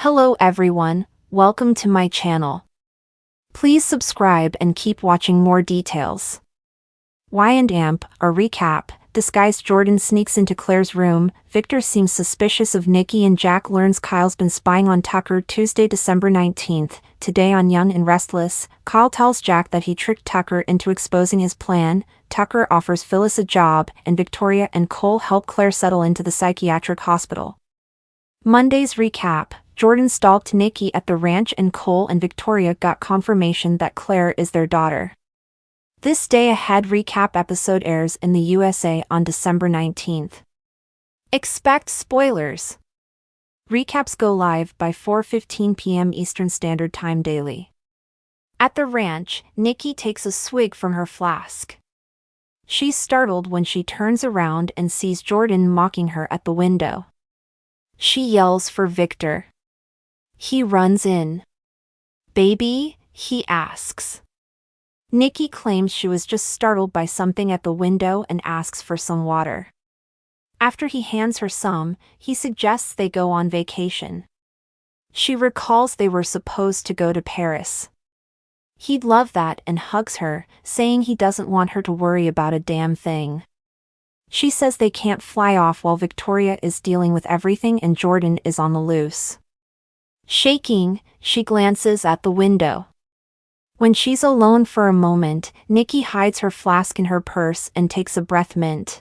Hello everyone, welcome to my channel. Please subscribe and keep watching more details. Y&Amp, a recap. Disguised Jordan sneaks into Claire's room. Victor seems suspicious of Nikki and Jack learns Kyle's been spying on Tucker. Tuesday, December 19th. Today on Young and Restless, Kyle tells Jack that he tricked Tucker into exposing his plan. Tucker offers Phyllis a job, and Victoria and Cole help Claire settle into the psychiatric hospital. Monday's recap. Jordan stalked Nikki at the ranch and Cole and Victoria got confirmation that Claire is their daughter. This Day Ahead recap episode airs in the USA on December 19th. Expect spoilers. Recaps go live by 4:15 p.m. Eastern Standard Time daily. At the ranch, Nikki takes a swig from her flask. She's startled when she turns around and sees Jordan mocking her at the window. She yells for Victor. He runs in. "Baby?" he asks. Nikki claims she was just startled by something at the window and asks for some water. After he hands her some, he suggests they go on vacation. She recalls they were supposed to go to Paris. He'd love that and hugs her, saying he doesn't want her to worry about a damn thing. She says they can't fly off while Victoria is dealing with everything and Jordan is on the loose. Shaking, she glances at the window. When she's alone for a moment, Nikki hides her flask in her purse and takes a breath mint.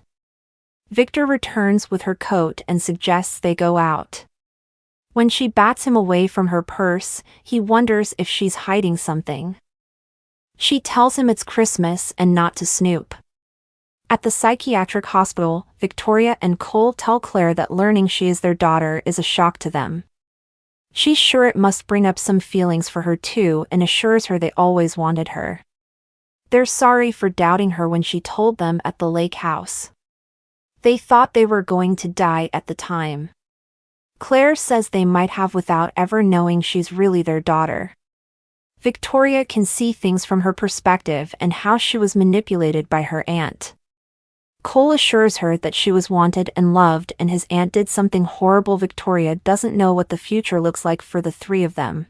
Victor returns with her coat and suggests they go out. When she bats him away from her purse, he wonders if she's hiding something. She tells him it's Christmas and not to snoop. At the psychiatric hospital, Victoria and Cole tell Claire that learning she is their daughter is a shock to them. She's sure it must bring up some feelings for her too and assures her they always wanted her. They're sorry for doubting her when she told them at the lake house. They thought they were going to die at the time. Claire says they might have without ever knowing she's really their daughter. Victoria can see things from her perspective and how she was manipulated by her aunt. Cole assures her that she was wanted and loved and his aunt did something horrible. Victoria doesn't know what the future looks like for the three of them.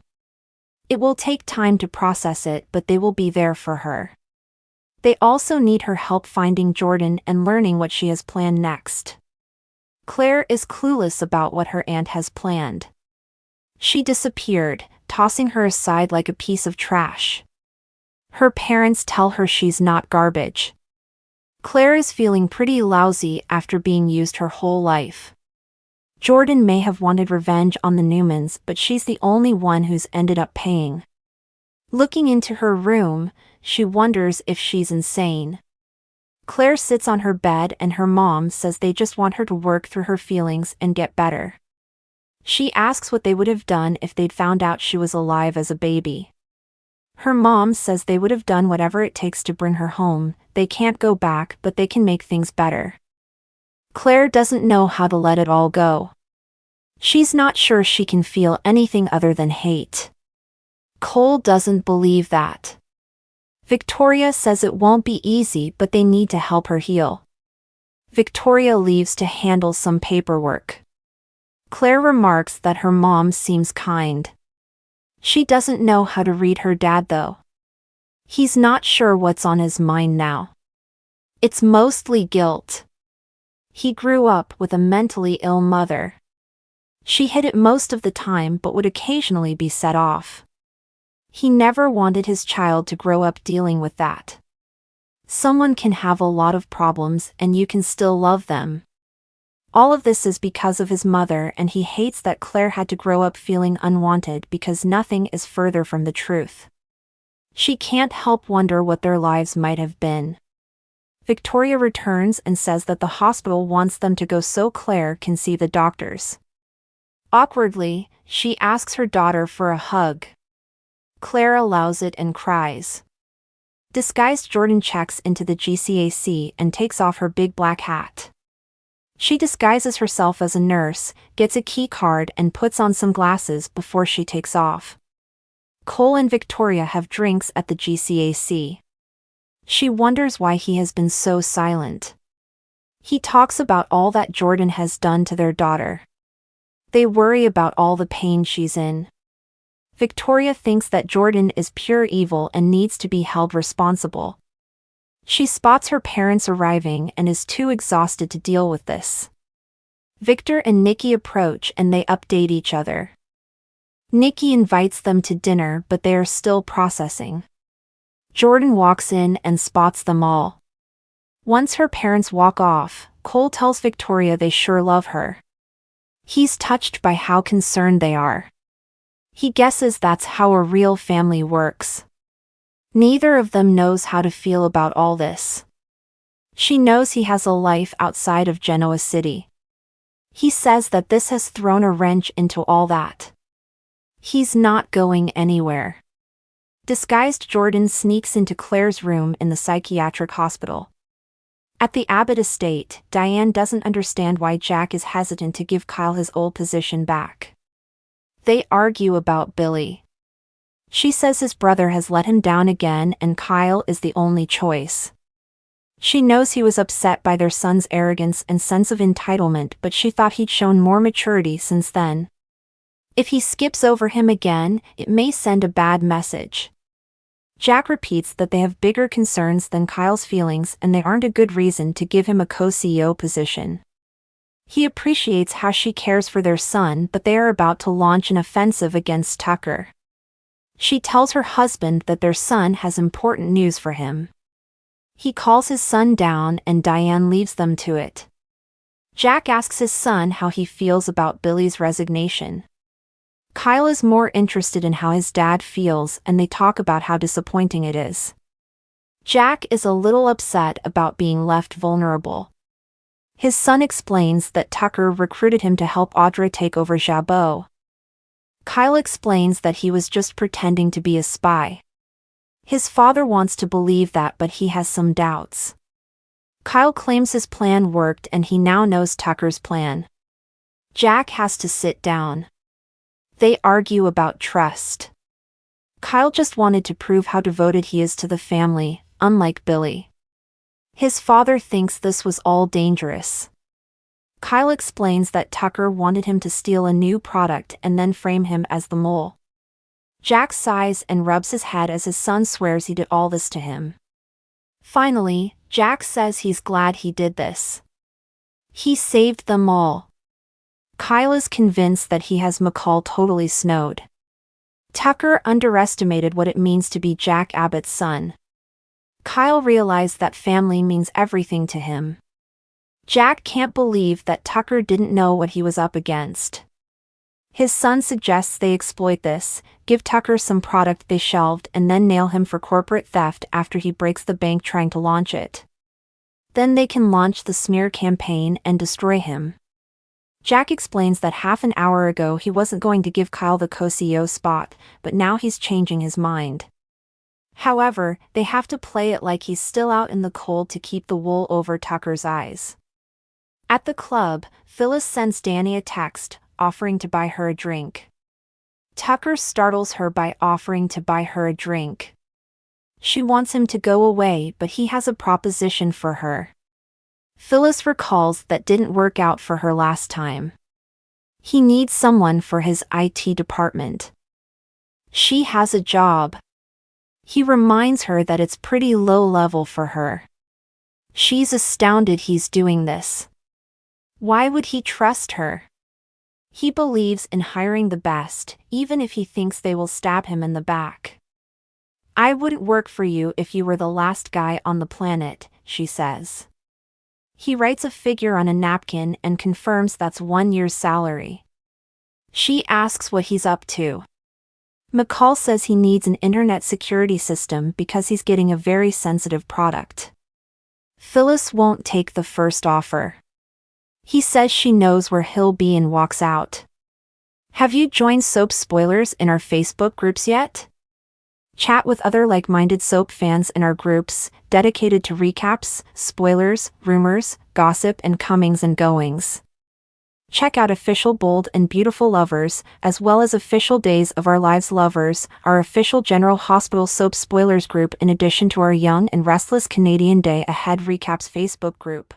It will take time to process it, but they will be there for her. They also need her help finding Jordan and learning what she has planned next. Claire is clueless about what her aunt has planned. She disappeared, tossing her aside like a piece of trash. Her parents tell her she's not garbage. Claire is feeling pretty lousy after being used her whole life. Jordan may have wanted revenge on the Newmans, but she's the only one who's ended up paying. Looking into her room, she wonders if she's insane. Claire sits on her bed and her mom says they just want her to work through her feelings and get better. She asks what they would have done if they'd found out she was alive as a baby. Her mom says they would have done whatever it takes to bring her home. They can't go back, but they can make things better. Claire doesn't know how to let it all go. She's not sure she can feel anything other than hate. Cole doesn't believe that. Victoria says it won't be easy, but they need to help her heal. Victoria leaves to handle some paperwork. Claire remarks that her mom seems kind. She doesn't know how to read her dad though. He's not sure what's on his mind now. It's mostly guilt. He grew up with a mentally ill mother. She hid it most of the time but would occasionally be set off. He never wanted his child to grow up dealing with that. Someone can have a lot of problems and you can still love them. All of this is because of his mother, and he hates that Claire had to grow up feeling unwanted because nothing is further from the truth. She can't help wonder what their lives might have been. Victoria returns and says that the hospital wants them to go so Claire can see the doctors. Awkwardly, she asks her daughter for a hug. Claire allows it and cries. Disguised Jordan checks into the GCAC and takes off her big black hat. She disguises herself as a nurse, gets a key card and puts on some glasses before she takes off. Cole and Victoria have drinks at the GCAC. She wonders why he has been so silent. He talks about all that Jordan has done to their daughter. They worry about all the pain she's in. Victoria thinks that Jordan is pure evil and needs to be held responsible. She spots her parents arriving and is too exhausted to deal with this. Victor and Nikki approach and they update each other. Nikki invites them to dinner, but they are still processing. Jordan walks in and spots them all. Once her parents walk off, Cole tells Victoria they sure love her. He's touched by how concerned they are. He guesses that's how a real family works. Neither of them knows how to feel about all this. She knows he has a life outside of Genoa City. He says that this has thrown a wrench into all that. He's not going anywhere. Disguised Jordan sneaks into Claire's room in the psychiatric hospital. At the Abbott estate, Diane doesn't understand why Jack is hesitant to give Kyle his old position back. They argue about Billy. She says his brother has let him down again and Kyle is the only choice. She knows he was upset by their son's arrogance and sense of entitlement, but she thought he'd shown more maturity since then. If he skips over him again, it may send a bad message. Jack repeats that they have bigger concerns than Kyle's feelings and they aren't a good reason to give him a co-CEO position. He appreciates how she cares for their son, but they are about to launch an offensive against Tucker. She tells her husband that their son has important news for him. He calls his son down and Diane leaves them to it. Jack asks his son how he feels about Billy's resignation. Kyle is more interested in how his dad feels and they talk about how disappointing it is. Jack is a little upset about being left vulnerable. His son explains that Tucker recruited him to help Audra take over Jabot. Kyle explains that he was just pretending to be a spy. His father wants to believe that, but he has some doubts. Kyle claims his plan worked and he now knows Tucker's plan. Jack has to sit down. They argue about trust. Kyle just wanted to prove how devoted he is to the family, unlike Billy. His father thinks this was all dangerous. Kyle explains that Tucker wanted him to steal a new product and then frame him as the mole. Jack sighs and rubs his head as his son swears he did all this to him. Finally, Jack says he's glad he did this. He saved them all. Kyle is convinced that he has McCall totally snowed. Tucker underestimated what it means to be Jack Abbott's son. Kyle realized that family means everything to him. Jack can't believe that Tucker didn't know what he was up against. His son suggests they exploit this, give Tucker some product they shelved and then nail him for corporate theft after he breaks the bank trying to launch it. Then they can launch the smear campaign and destroy him. Jack explains that half an hour ago he wasn't going to give Kyle the co-CEO spot, but now he's changing his mind. However, they have to play it like he's still out in the cold to keep the wool over Tucker's eyes. At the club, Phyllis sends Danny a text, offering to buy her a drink. Tucker startles her by offering to buy her a drink. She wants him to go away, but he has a proposition for her. Phyllis recalls that didn't work out for her last time. He needs someone for his IT department. She has a job. He reminds her that it's pretty low level for her. She's astounded he's doing this. Why would he trust her? He believes in hiring the best, even if he thinks they will stab him in the back. I wouldn't work for you if you were the last guy on the planet, she says. He writes a figure on a napkin and confirms that's 1 year's salary. She asks what he's up to. McCall says he needs an internet security system because he's getting a very sensitive product. Phyllis won't take the first offer. He says she knows where he'll be and walks out. Have you joined Soap Spoilers in our Facebook groups yet? Chat with other like-minded soap fans in our groups, dedicated to recaps, spoilers, rumors, gossip and comings and goings. Check out Official Bold and Beautiful Lovers, as well as Official Days of Our Lives Lovers, our official General Hospital Soap Spoilers group, in addition to our Young and Restless Canadian Day Ahead Recaps Facebook group.